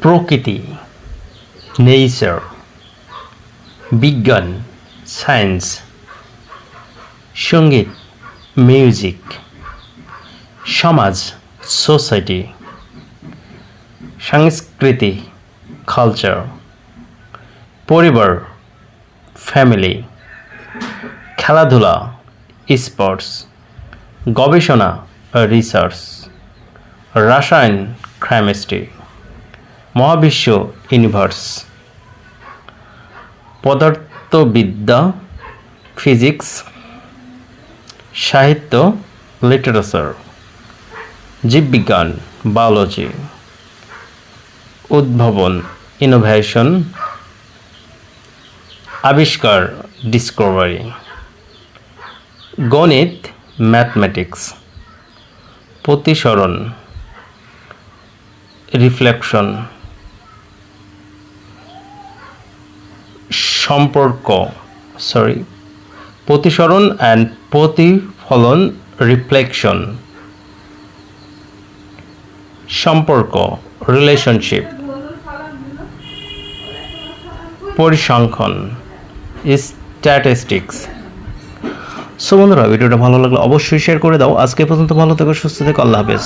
প্রকৃতি, নেচার, বিজ্ঞান, সায়েন্স, সঙ্গীত, মিউজিক, সমাজ, সোসাইটি, সংস্কৃতি, কালচার, পরিবার, ফ্যামিলি, খেলাধুলা, স্পোর্টস, গবেষণা, রিসার্চ, রসায়ন, কেমিস্ট্রি, মহাবিশ্ব, ইউনিভার্স, পদার্থবিদ্যা, ফিজিক্স, সাহিত্য, লিটারেচার, জীববিজ্ঞান, বায়োলজি, উদ্ভাবন, ইনোভেশন, আবিষ্কার, ডিসকভারি, গণিত, ম্যাথমেটিক্স, প্রতিসরণ, রিফ্লেকশন, প্রতিসরণ অ্যান্ড প্রতিফলন, রিফ্লেকশন, সম্পর্ক, রিলেশনশিপ, পরিসংখ্যান, স্ট্যাটিস্টিক্স। সো বন্ধুরা, ভিডিওটা ভালো লাগলে অবশ্যই শেয়ার করে দাও। আজকে পর্যন্ত ভালো থেকো, সুস্থ থেকো, আল্লাহ হাফেজ।